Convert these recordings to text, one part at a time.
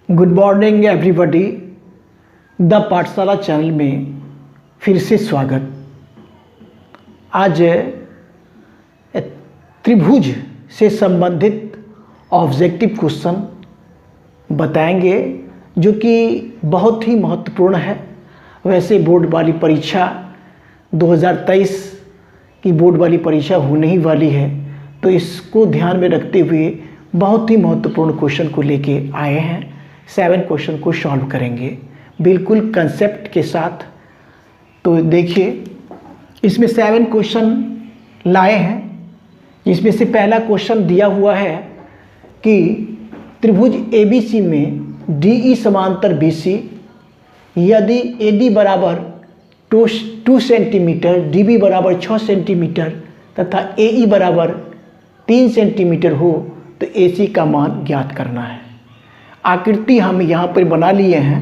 Good morning everybody. The पाठशाला channel में फिर से स्वागत। आज त्रिभुज से संबंधित ऑब्जेक्टिव क्वेश्चन बताएंगे जो कि बहुत ही महत्वपूर्ण है। वैसे बोर्ड वाली परीक्षा 2023 की बोर्ड वाली परीक्षा होने ही वाली है, तो इसको ध्यान में रखते हुए बहुत ही महत्वपूर्ण क्वेश्चन को लेके आए हैं। 7 क्वेश्चन को सॉल्व करेंगे बिल्कुल कंसेप्ट के साथ। तो देखिए, इसमें 7 क्वेश्चन लाए हैं। इसमें से पहला क्वेश्चन दिया हुआ है कि त्रिभुज ABC में DE समांतर BC यदि AD बराबर 2 सेंटीमीटर, DB बराबर 6 सेंटीमीटर तथा AE बराबर 3 सेंटीमीटर हो तो AC का मान ज्ञात करना है। आकृति हम यहाँ पर बना लिए हैं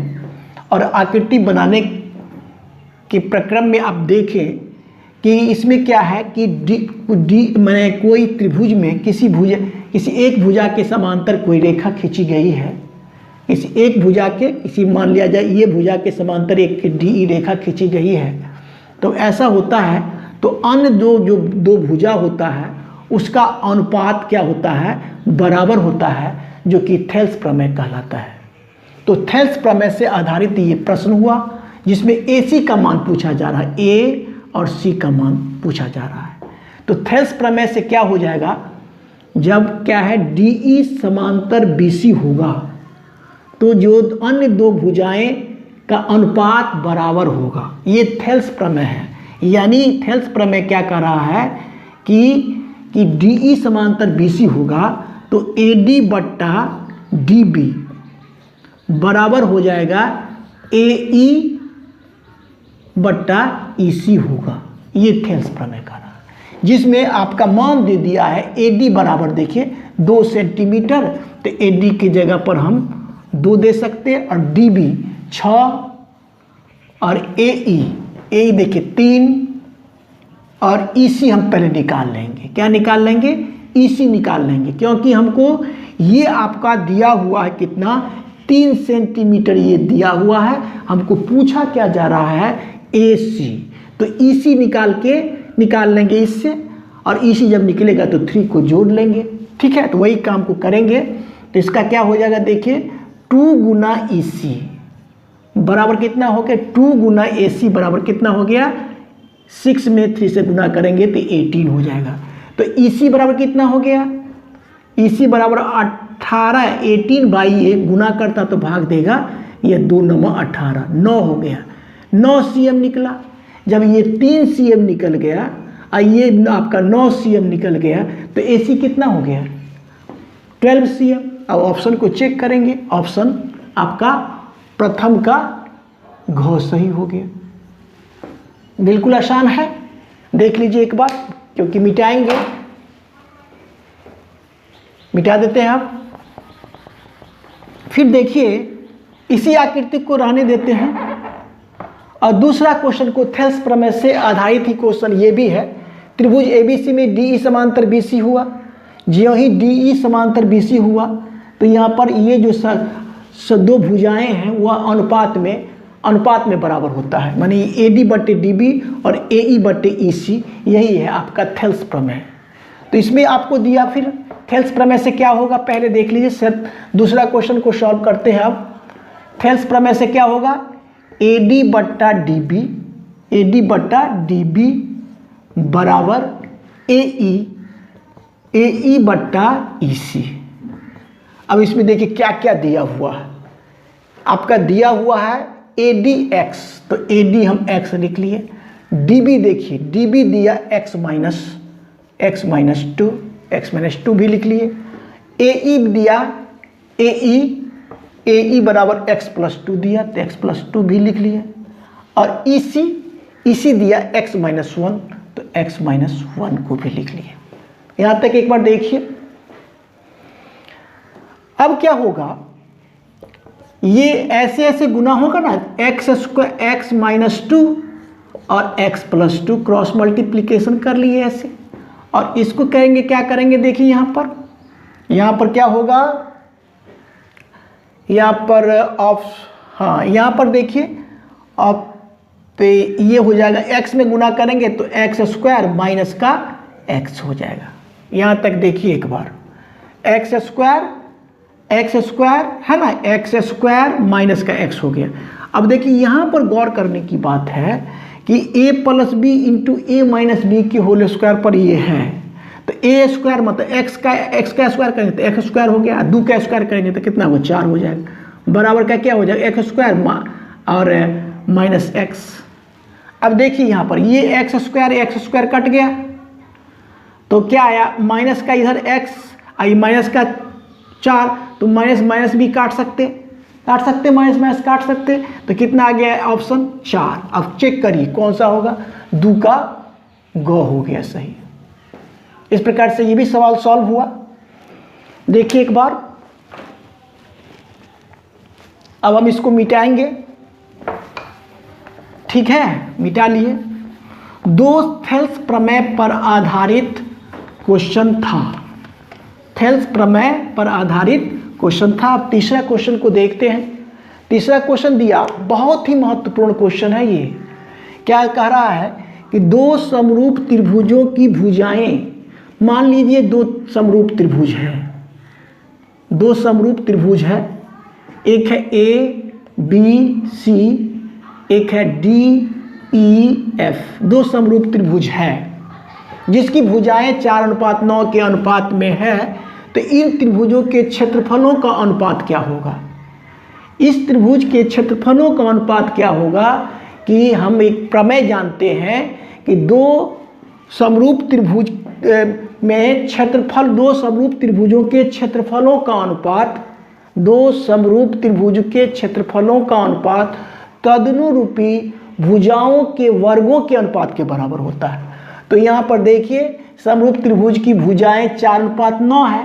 और आकृति बनाने के प्रक्रम में आप देखें कि इसमें क्या है कि मैंने कोई त्रिभुज में किसी एक भुजा के समांतर कोई रेखा खींची गई है। किसी एक भुजा के मान लिया जाए ये भुजा के समांतर एक DE रेखा खींची गई है। तो ऐसा होता है, तो अन्य दो भुजा होता है उसका अनुपात क्या होता है, बराबर होता है, जो कि थेल्स प्रमेय कहलाता है। तो थेल्स प्रमेय से आधारित ये प्रश्न हुआ जिसमें AC का मान पूछा जा रहा है, A और C का मान पूछा जा रहा है। तो थेल्स प्रमेय से क्या हो जाएगा, जब क्या है DE समांतर BC होगा तो जो अन्य दो भुजाएं का अनुपात बराबर होगा। ये थेल्स प्रमेय है। यानी थेल्स प्रमेय क्या कर रहा है कि DE समांतर BC होगा तो AD बट्टा DB बराबर हो जाएगा AE बट्टा EC होगा। ये थेल्स प्रमेय का रहा, जिसमें आपका मान दे दिया है AD बराबर, देखिए 2 सेंटीमीटर, तो AD की जगह पर हम 2 दे सकते हैं, और DB 6 और AE देखिए 3 और EC हम पहले निकाल लेंगे। क्या निकाल लेंगे, EC निकाल लेंगे, क्योंकि हमको ये आपका दिया हुआ है कितना, 3 सेंटीमीटर ये दिया हुआ है। हमको पूछा क्या जा रहा है, AC। तो EC निकाल लेंगे इससे, और EC जब निकलेगा तो 3 को जोड़ लेंगे। ठीक है, तो वही काम को करेंगे। तो इसका क्या हो जाएगा, देखिए 2 गुना EC बराबर कितना हो गया, 2 गुना AC बराबर कितना हो गया, 6 में 3 से गुना करेंगे तो 18 हो जाएगा। तो EC बराबर कितना हो गया, EC बराबर 18, 18 बाई ये गुना करता तो भाग देगा, ये 2 9 18, 9 हो गया। 9 cm निकला। जब ये 3 cm निकल गया और ये आपका 9 cm निकल गया तो AC कितना हो गया, 12 cm। अब ऑप्शन को चेक करेंगे, ऑप्शन आपका प्रथम का घ सही हो गया। बिल्कुल आसान है, देख लीजिए एक बार, क्योंकि मिटाएंगे, मिटा देते हैं आप। फिर देखिए इसी आकृति को रहने देते हैं, और दूसरा क्वेश्चन को थेल्स प्रमेय से आधारित ही क्वेश्चन ये भी है। त्रिभुज ABC में DE समांतर BC हुआ। ज्यों ही DE समांतर BC हुआ तो यहाँ पर ये जो दो भुजाएं हैं वह अनुपात में बराबर होता है, मानी AD बट्टे DB और AE बट्टे EC, यही है आपका थेल्स प्रमेय। तो इसमें आपको दिया, फिर थेल्स प्रमेय से क्या होगा पहले देख लीजिए। सर दूसरा क्वेश्चन को सॉल्व करते हैं अब। थेल्स प्रमेय से क्या होगा, AD बट्टा DB बराबर AE बट्टा EC। अब इसमें देखिए क्या क्या दिया हुआ है। आपका दिया हुआ है ADX, तो AD हम X लिख लिए। DB देखिए, DB दिया x माइनस 2 भी लिख लिए। AE दिया AE बराबर x प्लस 2 दिया, तो x प्लस 2 भी लिख लिए। और EC दिया x माइनस 1, तो x माइनस 1 को भी लिख लिए। यहाँ तक एक बार देखिए। अब क्या होगा, ये ऐसे गुना होगा ना, x माइनस 2 और x प्लस 2 क्रॉस मल्टीप्लीकेशन कर लिए ऐसे, और इसको करेंगे, क्या करेंगे देखिए यहाँ पर क्या होगा, यहाँ पर हाँ यहाँ पर देखिए आप पे ये हो जाएगा, x में गुना करेंगे तो एक्स स्क्वायर माइनस का x हो जाएगा। यहाँ तक देखिए एक बार, एक्स स्क्वायर है ना, एक्स स्क्वायर माइनस का x हो गया। अब देखिए यहाँ पर गौर करने की बात है कि a plus B into A minus B के होल स्क्वायर पर ये है, तो ए स्क्वायर मतलब x का स्क्वायर करेंगे तो एक्स स्क्वायर हो गया, 2 का स्क्वायर करेंगे तो कितना हो, 4 हो जाएगा, बराबर का क्या हो जाएगा, एक्स स्क्वायर और माइनस एक्स। अब देखिए यहाँ पर ये एक्स स्क्वायर कट गया तो क्या आया, माइनस का इधर x आई माइनस का 4, तो माइनस माइनस भी काट सकते माइनस माइनस काट सकते, तो कितना आ गया ऑप्शन 4। अब चेक करिए कौन सा होगा, 2 का ग हो गया सही। इस प्रकार से ये भी सवाल सॉल्व हुआ। देखिए एक बार, अब हम इसको मिटाएंगे, ठीक है, मिटा लिए। 2 थेल्स प्रमेय पर आधारित क्वेश्चन था, थेल्स प्रमेय पर आधारित क्वेश्चन था। अब तीसरा क्वेश्चन को देखते हैं। तीसरा क्वेश्चन दिया, बहुत ही महत्वपूर्ण क्वेश्चन है ये। क्या कह रहा है कि 2 समरूप त्रिभुजों की भुजाएं, मान लीजिए 2 समरूप त्रिभुज है, 2 समरूप त्रिभुज है, एक है ए बी सी, एक है डी ई एफ, 2 समरूप त्रिभुज है जिसकी भुजाएं 4:9 के अनुपात में है। तो इन त्रिभुजों के क्षेत्रफलों का अनुपात क्या होगा, इस त्रिभुज के क्षेत्रफलों का अनुपात क्या होगा, कि हम एक प्रमेय जानते हैं कि 2 समरूप त्रिभुज में क्षेत्रफल, 2 समरूप त्रिभुजों के क्षेत्रफलों का अनुपात, 2 समरूप त्रिभुज के क्षेत्रफलों का अनुपात तदनुरूपी भुजाओं के वर्गों के अनुपात के बराबर होता है। तो यहाँ पर देखिए समरूप त्रिभुज की भुजाएं 4:9 है,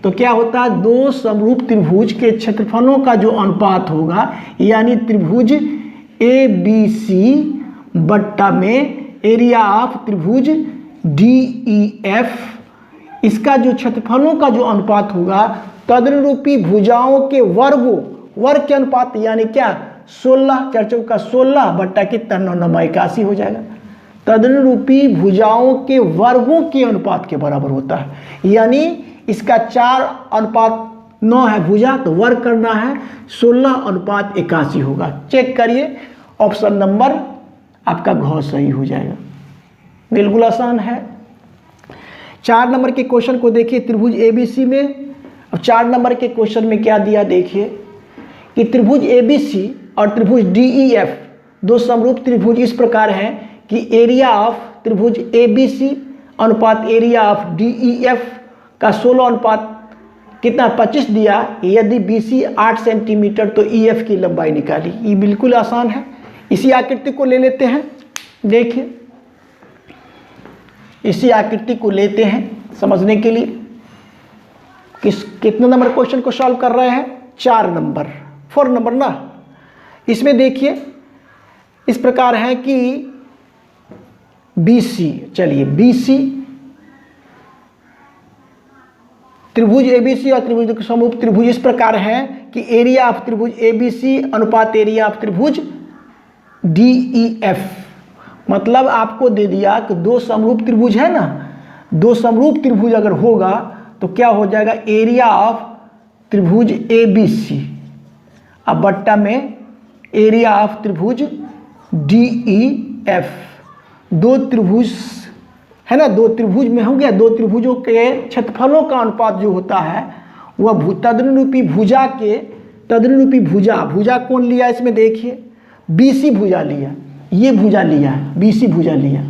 तो क्या होता है, 2 समरूप त्रिभुज के क्षेत्रफलों का जो अनुपात होगा, यानी त्रिभुज ए बी सी बट्टा में एरिया ऑफ त्रिभुज डी ई एफ, इसका जो क्षेत्रफलों का जो अनुपात होगा तदनुरूपी भुजाओं के वर्ग के अनुपात, यानी क्या 16, 4 का 16 बट्टा कितना 9 81 हो जाएगा, तदनुरूपी भुजाओं के वर्गों के अनुपात के बराबर होता है। यानी इसका 4:9 है भुजा, तो वर्ग करना है 16:81 होगा। चेक करिए, ऑप्शन नंबर आपका घ सही हो जाएगा, बिल्कुल आसान है। 4 नंबर के क्वेश्चन को देखिए, त्रिभुज एबीसी में। अब 4 नंबर के क्वेश्चन में क्या दिया, देखिए कि त्रिभुज एबीसी और त्रिभुज डीईएफ 2 समरूप त्रिभुज इस प्रकार हैं कि एरिया ऑफ त्रिभुज एबीसी अनुपात एरिया ऑफ डीईएफ का 16 अनुपात कितना 25 दिया। यदि बीसी 8 सेंटीमीटर तो ईएफ की लंबाई निकाली। ये बिल्कुल आसान है। इसी आकृति को ले लेते हैं, देखिए इसी आकृति को लेते हैं समझने के लिए। कितने नंबर क्वेश्चन को सॉल्व कर रहे हैं, 4 नंबर ना। इसमें देखिए इस प्रकार है कि बीसी, चलिए बीसी त्रिभुज एबीसी और त्रिभुज समरूप त्रिभुज इस प्रकार है कि एरिया ऑफ त्रिभुज एबीसी अनुपात एरिया ऑफ त्रिभुज डीईएफ। मतलब आपको दे दिया कि 2 समरूप त्रिभुज है ना, 2 समरूप त्रिभुज अगर होगा तो क्या हो जाएगा, एरिया ऑफ त्रिभुज एबीसी अब बट्टा में एरिया ऑफ त्रिभुज डीईएफ। 2 त्रिभुज है ना, 2 त्रिभुज में हो गया, 2 त्रिभुजों के क्षेत्रफलों का अनुपात जो होता है वह तदनुरूपी भुजा के तदनुरूपी भुजा कौन लिया इसमें देखिए, बीसी भुजा लिया, ये भुजा लिया है, बीसी भुजा लिया।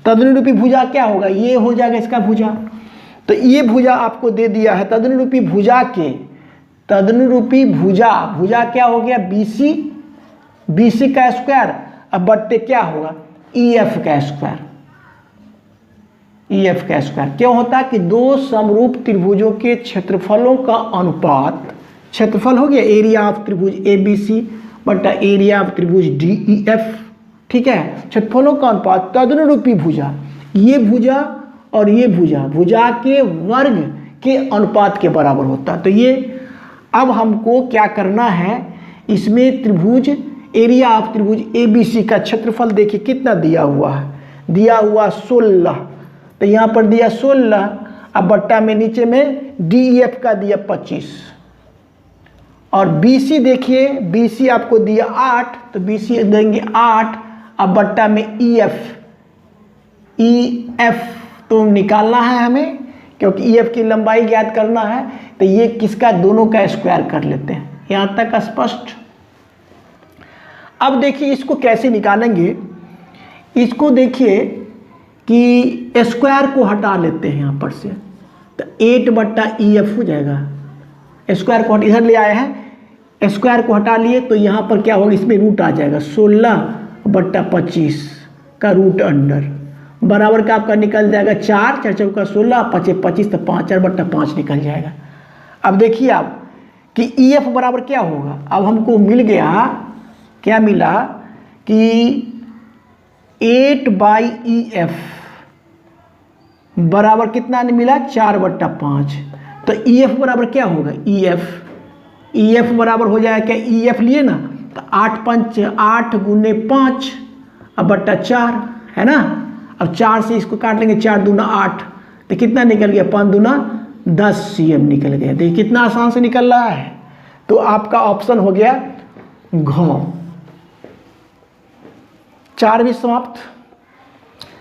तदनुरूपी भुजा क्या होगा, ये हो जाएगा इसका भुजा। तो ये भुजा आपको दे दिया है, तदनुरूपी भुजा के तदनुरूपी भुजा क्या हो गया, बीसी का स्क्वायर अब बट्टे क्या होगा, ईएफ का स्क्वायर। ईएफ का स्क्वायर क्यों होता है कि 2 समरूप त्रिभुजों के क्षेत्रफलों का अनुपात, क्षेत्रफल हो गया एरिया ऑफ त्रिभुज एबीसी बट्टा एरिया ऑफ त्रिभुज डीईएफ, ठीक है। क्षेत्रफलों का अनुपात तदनुरूपी भुजा, ये भुजा और ये भुजा के वर्ग के अनुपात के बराबर होता है। तो ये अब हमको क्या करना है, इसमें त्रिभुज एरिया ऑफ त्रिभुज ABC का क्षेत्रफल देखिए कितना दिया हुआ है, दिया हुआ 16, तो यहाँ पर दिया 16, अब बट्टा में नीचे में DEF का दिया 25, और BC देखिए, BC आपको दिया 8, तो BC देंगे 8, अब बट्टा में EF तो निकालना है हमें, क्योंकि EF की लंबाई ज्ञात करना है, तो ये किसका, दोनों का स्क्वायर कर लेते हैं। यहाँ तक स्पष्ट। अब देखिए इसको कैसे निकालेंगे, इसको देखिए कि स्क्वायर को हटा लेते हैं यहाँ पर से, तो 8/EF हो जाएगा। स्क्वायर को इधर ले आए हैं, स्क्वायर को हटा लिए तो यहाँ पर क्या होगा, इसमें रूट आ जाएगा, 16/25 का रूट अंडर बराबर का आपका निकल जाएगा 4, 4 चौका 16, 5 25, तो 5/5 निकल जाएगा। अब देखिए आप कि EF बराबर क्या होगा, अब हमको मिल गया, क्या मिला कि 8/EF बराबर कितना ने मिला, 4/5, तो EF बराबर क्या होगा, EF बराबर हो जाएगा क्या, EF लिए ना, तो 8 5 8 गुने 5 अब बट्टा 4 है ना। अब 4 से इसको काट लेंगे, 4 दूना 8, तो कितना निकल गया, 5 दूना 10 cm निकल गया। देखिए कितना आसान से निकल रहा है। तो आपका ऑप्शन हो गया घ। 4 भी समाप्त।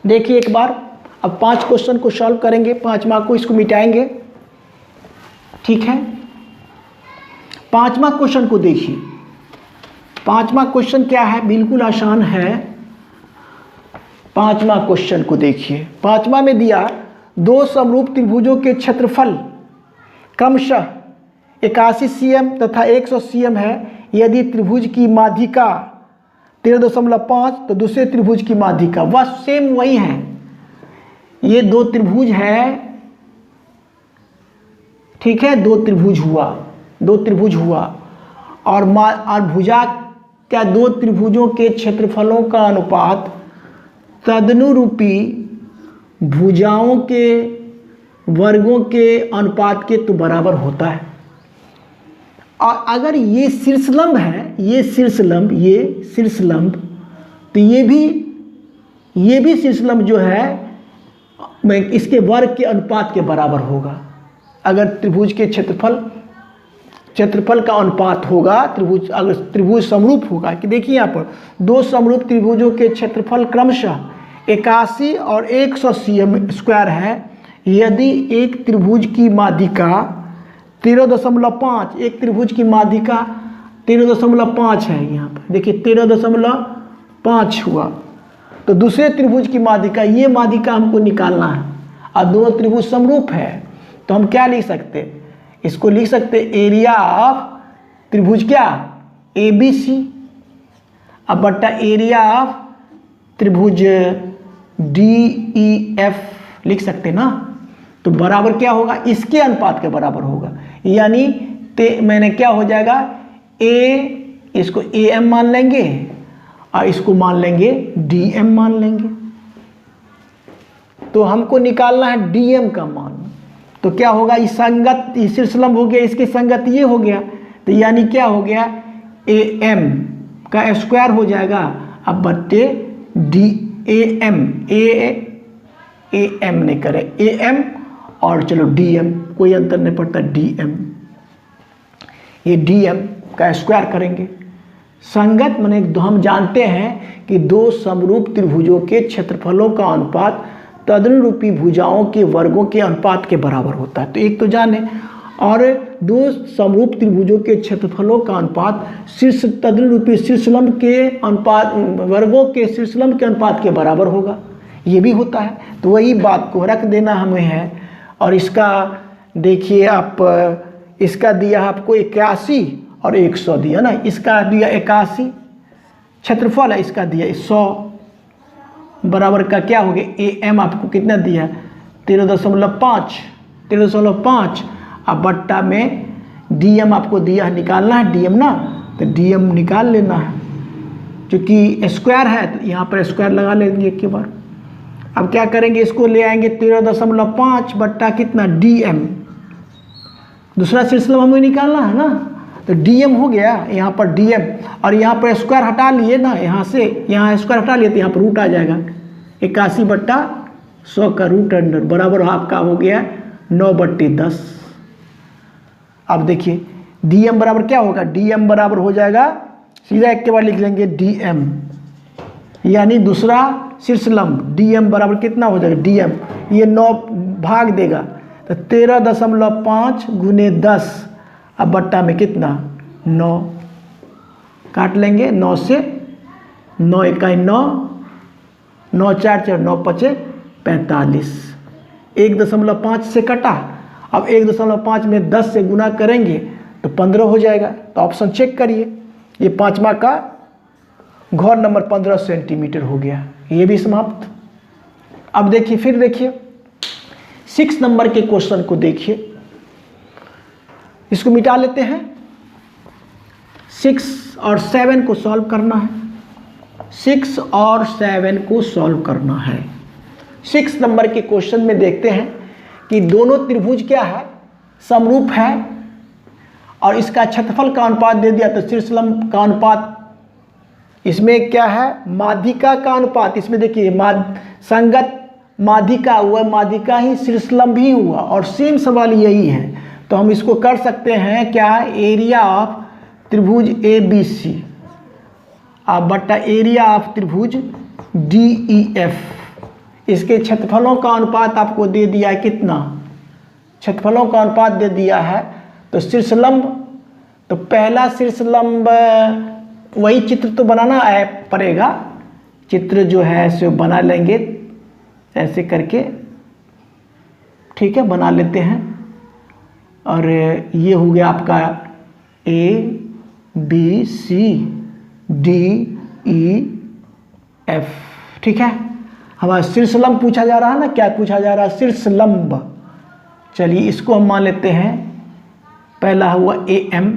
देखिए एक बार, अब 5 क्वेश्चन को सॉल्व करेंगे, 5 मार्क को इसको मिटाएंगे, ठीक है। 5वां क्वेश्चन को देखिए, 5वां क्वेश्चन क्या है, बिल्कुल आसान है। 5वां क्वेश्चन को देखिए, 5वां में दिया 2 समरूप त्रिभुजों के क्षेत्रफल क्रमशः 81 cm तथा 100 cm है। यदि त्रिभुज की माध्यिका 13.5 तो दूसरे त्रिभुज की माध्यिका, वह सेम वही है। ये 2 त्रिभुज है, ठीक है, 2 त्रिभुज हुआ और भुजा क्या, 2 त्रिभुजों के क्षेत्रफलों का अनुपात तदनुरूपी भुजाओं के वर्गों के अनुपात के तो बराबर होता है। और अगर ये शीर्षलंब है, ये शीर्षलंब, तो ये भी शीर्षलंब जो है इसके वर्ग के अनुपात के बराबर होगा। अगर त्रिभुज के क्षेत्रफल का अनुपात होगा, अगर त्रिभुज समरूप होगा, कि देखिए यहाँ पर 2 समरूप त्रिभुजों के क्षेत्रफल क्रमशः 81 और 100 cm स्क्वायर है। यदि एक त्रिभुज की माध्यिका 13.5, एक त्रिभुज की माध्यिका 13.5 है, यहाँ पर देखिए 13.5 हुआ, तो दूसरे त्रिभुज की माध्यिका, ये माध्यिका हमको निकालना है, और दोनों त्रिभुज समरूप है, तो हम क्या लिख सकते, इसको लिख सकते एरिया ऑफ त्रिभुज क्या, ABC, अब बट्टा एरिया ऑफ त्रिभुज DEF लिख सकते ना। तो बराबर क्या होगा, इसके अनुपात के बराबर होगा, यानी मैंने क्या हो जाएगा, इसको AM मान लेंगे और इसको मान लेंगे DM मान लेंगे। तो हमको निकालना है DM का मान, तो क्या होगा, इस संगत, इस शीर्षलंब हो गया, इसके संगत ये हो गया, तो यानी क्या हो गया, AM का स्क्वायर हो जाएगा, अब बट्टे AM नहीं करें, AM और चलो DM, कोई अंतर नहीं पड़ता, DM, ये DM का स्क्वायर करेंगे। संगत माने हम जानते हैं कि 2 समरूप त्रिभुजों के क्षेत्रफलों का अनुपात तदनुरूपी भुजाओं के वर्गों के अनुपात के बराबर होता है, तो एक तो जाने, और 2 समरूप त्रिभुजों के क्षेत्रफलों का अनुपात तदनुरूपी शीर्षलंब के अनुपात, वर्गों के शीर्षलंब के अनुपात के बराबर होगा, ये भी होता है। तो वही बात को रख देना हमें है। और इसका देखिए आप, इसका दिया आपको 81 और 100 दिया ना, इसका दिया 81 क्षेत्रफल है, इसका दिया 100 बराबर का क्या हो गया, AM आपको कितना दिया, 13.5, अब बट्टा में DM आपको दिया है, निकालना है DM ना, तो DM निकाल लेना है, क्योंकि स्क्वायर है तो यहाँ पर स्क्वायर लगा लेंगे एक के बार। अब क्या करेंगे, इसको ले आएंगे 13.5 बट्टा कितना, दूसरा शीर्षलंब हमें निकालना है ना, तो डीएम हो गया यहाँ पर डीएम, और यहाँ पर स्क्वायर हटा लिए ना, यहाँ से यहाँ स्क्वायर हटा लिए तो यहाँ पर रूट आ जाएगा 81/100 का रूट अंडर बराबर आपका हो गया 9/10। अब देखिए डीएम बराबर क्या होगा, डीएम बराबर हो जाएगा सीधा एक के बाद लिख लेंगे डीएम, यानी दूसरा शीर्षलंब डीएम बराबर कितना हो जाएगा, डीएम ये 9 भाग देगा तो 13.5 × 10 अब बट्टा में कितना 9 काट लेंगे, 9 से 9 इकाई 9, 9 4 4 9 5 45, 1.5 से कटा। अब 1.5 में 10 से गुना करेंगे तो 15 हो जाएगा। तो ऑप्शन चेक करिए, ये पांचवा का घौर नंबर 15 सेंटीमीटर हो गया, ये भी समाप्त। अब देखिए फिर देखिए 6 नंबर के क्वेश्चन को देखिए, इसको मिटा लेते हैं। 6 और 7 को सॉल्व करना है, 6 और 7 को सॉल्व करना है। 6 नंबर के क्वेश्चन में देखते हैं कि दोनों त्रिभुज क्या है, समरूप है और इसका क्षेत्रफल का अनुपात दे दिया तो शीर्षलंब का अनुपात, इसमें क्या है माध्यिका का अनुपात, इसमें देखिए संगत माध्यिका हुआ, माध्यिका ही शीर्षलंब ही हुआ, और सेम सवाल यही है। तो हम इसको कर सकते हैं क्या, एरिया ऑफ त्रिभुज ए बी सी अब बट्टा एरिया ऑफ त्रिभुज डी ई एफ, इसके क्षेत्रफलों का अनुपात आपको दे दिया है कितना, क्षेत्रफलों का अनुपात दे दिया है। तो शीर्षलंब, तो पहला शीर्षलंब वही चित्र तो बनाना पड़ेगा, चित्र जो है सो बना लेंगे ऐसे करके, ठीक है बना लेते हैं। और ये हो गया आपका A B C D E F, ठीक है। हमारा शीर्षलंब पूछा जा रहा है ना, क्या पूछा जा रहा है, शीर्षलंब। चलिए इसको हम मान लेते हैं, पहला हुआ ए एम,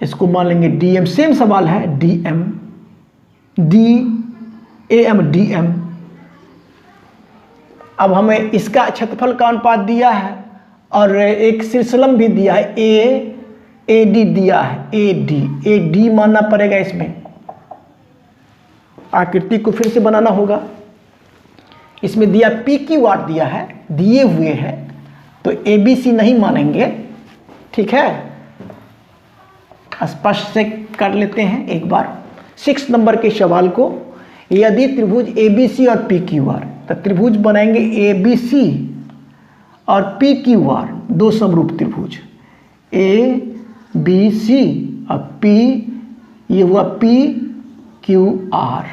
इसको मान लेंगे डी एम, सेम सवाल है D M, D A M D M. अब हमें इसका क्षेत्रफल का अनुपात दिया है और एक शीर्षलंब भी दिया है, ए डी दिया है, ए डी मानना पड़ेगा। इसमें आकृति को फिर से बनाना होगा, इसमें दिया पी क्यू आर दिया है, दिए हुए हैं तो ए बी सी नहीं मानेंगे, ठीक है। स्पष्ट से कर लेते हैं एक बार 6 नंबर के सवाल को। यदि त्रिभुज ए बी सी और पी क्यू आर, तो त्रिभुज बनाएंगे ए बी सी और पी क्यू आर, दो समरूप त्रिभुज ए बी सी और पी, ये हुआ पी क्यू आर।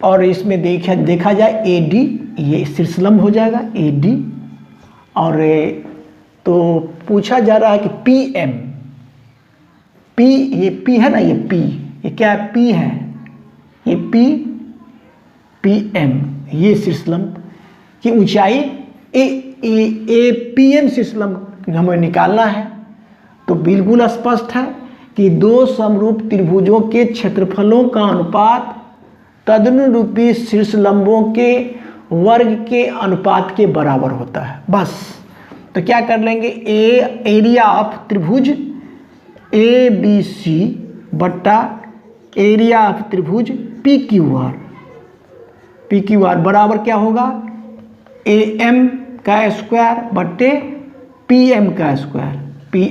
और इसमें देखा जाए ए डी, ये शीर्षलंब हो जाएगा ए डी। और तो पूछा जा रहा है कि पी एम, पी ये पी है ना, ये पी, ये क्या है पी है, ये पी एम, ये शीर्षलंब की ऊंचाई ए पी एम शीर्षलंब हमें निकालना है। तो बिल्कुल स्पष्ट है कि दो समरूप त्रिभुजों के क्षेत्रफलों का अनुपात तदनुरूपी शीर्षलंबों के वर्ग के अनुपात के बराबर होता है, बस। तो क्या कर लेंगे, एरिया ऑफ त्रिभुज ए बी सी बट्टा एरिया ऑफ त्रिभुज पी क्यू आर बराबर क्या होगा, ए एम का स्क्वायर बट्टे पी एम का स्क्वायर, पी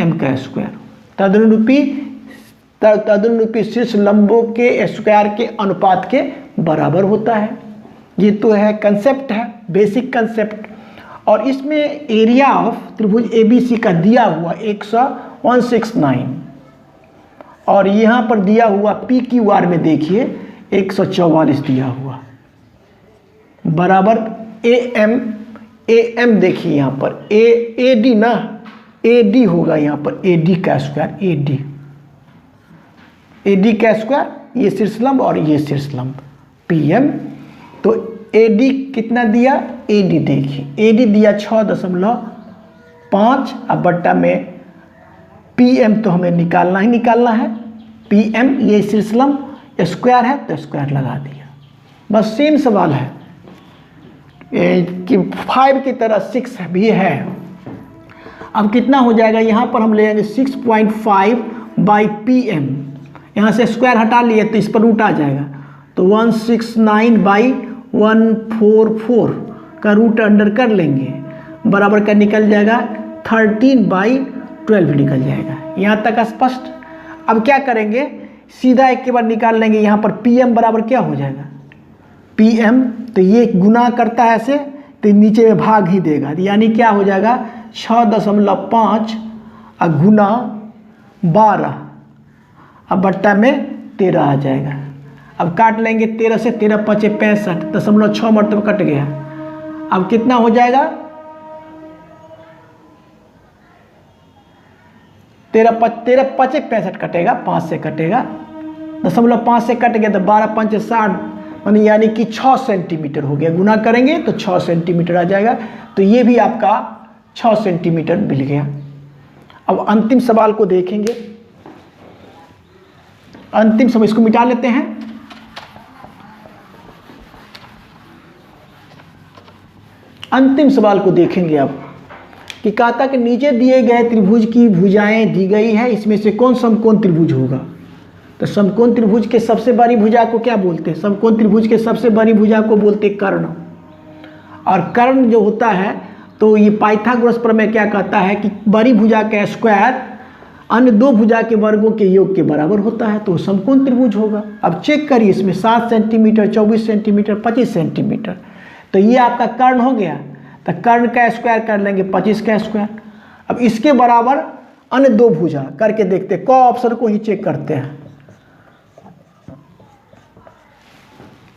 एम का स्क्वायर तदनुरूपी शीर्षलंबों के स्क्वायर के अनुपात के बराबर होता है। ये तो है कंसेप्ट है, बेसिक कंसेप्ट। और इसमें एरिया ऑफ त्रिभुज ए बी सी का दिया हुआ 169 और यहाँ पर दिया हुआ पी क्यू आर में देखिए 144 दिया हुआ बराबर ए एम देखिए यहाँ पर ए डी ना, ए डी होगा यहाँ पर ए डी का स्क्वायर, ए डी का स्क्वायर, ये शीर्षलंब और ये शीर्षलंब पी एम। तो ए डी कितना दिया, ए डी देखिए ए डी दिया 6.5 अब बट्टा में पी एम तो हमें निकालना ही निकालना है, पी एम ये शीर्षलंब स्क्वायर है तो स्क्वायर लगा दिया, बस सेम सवाल है। कि 5 की तरह 6 भी है। अब कितना हो जाएगा, यहाँ पर हम ले आएंगे 6.5 बाई PM, यहाँ से स्क्वायर हटा लिए तो इस पर रूट आ जाएगा, तो 169 बाई 144 का रूट अंडर कर लेंगे, बराबर का निकल जाएगा 13 बाई 12 निकल जाएगा। यहाँ तक स्पष्ट। अब क्या करेंगे, सीधा एक के बाद निकाल लेंगे। यहाँ पर PM बराबर क्या हो जाएगा, PM तो ये गुना करता है ऐसे, तो नीचे में भाग ही देगा, यानी क्या हो जाएगा 6.5 गुना 12, अब बट्टा में 13 आ जाएगा। अब काट लेंगे 13 से, 13 5 65.6 मरतबा कट गया। अब कितना हो जाएगा, 13 5 65 कटेगा, 5 से कटेगा, 0.5 से कट गया तो 12 5 60, यानी कि 6 सेंटीमीटर हो गया। गुना करेंगे तो 6 सेंटीमीटर आ जाएगा। तो ये भी आपका 6 सेंटीमीटर मिल गया। अब अंतिम सवाल को देखेंगे। अंतिम सवाल, इसको मिटा लेते हैं। अंतिम सवाल को देखेंगे अब कि कहता कि नीचे दिए गए त्रिभुज की भुजाएं दी गई है, इसमें से कौन समकोण त्रिभुज होगा। तो समकोण त्रिभुज के सबसे बड़ी भुजा को क्या बोलते हैं, समकोण त्रिभुज के सबसे बड़ी भुजा को बोलते हैं कर्ण। और कर्ण जो होता है, तो ये पाइथागोरस प्रमेय क्या कहता है कि बड़ी भुजा का स्क्वायर अन्य दो भुजा के वर्गों के योग के बराबर होता है, तो समकोण त्रिभुज होगा। अब चेक करिए, इसमें 7 सेंटीमीटर, 24 सेंटीमीटर, 25 सेंटीमीटर, तो ये आपका कर्ण हो गया। तो कर्ण का स्क्वायर कर लेंगे 25 का स्क्वायर। अब इसके बराबर अन्य दो भुजा करके देखते हैं, क ऑप्शन को ही चेक करते हैं।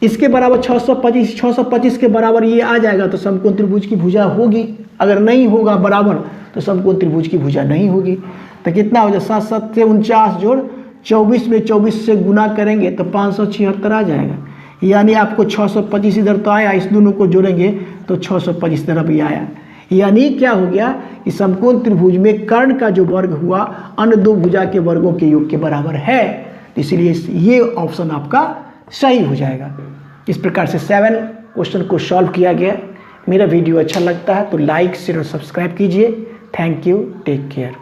इसके बराबर 625 के बराबर ये आ जाएगा तो समकोण त्रिभुज की भुजा होगी। अगर नहीं होगा बराबर तो समकोण त्रिभुज की भुजा नहीं होगी। तो कितना हो जाए, 7 7 से 49 जोड़ 24 में 24 से गुना करेंगे तो 576 आ जाएगा। यानी आपको 625 इधर तो आया, इस दोनों को जोड़ेंगे तो 625 इधर भी आया। यानी क्या हो गया कि समकोण त्रिभुज में कर्ण का जो वर्ग हुआ अन्य दो भुजा के वर्गों के योग के बराबर है, इसलिए ये ऑप्शन आपका सही हो जाएगा। इस प्रकार से 7 क्वेश्चन को सॉल्व किया गया। मेरा वीडियो अच्छा लगता है तो लाइक शेयर और सब्सक्राइब कीजिए। Thank you, take care.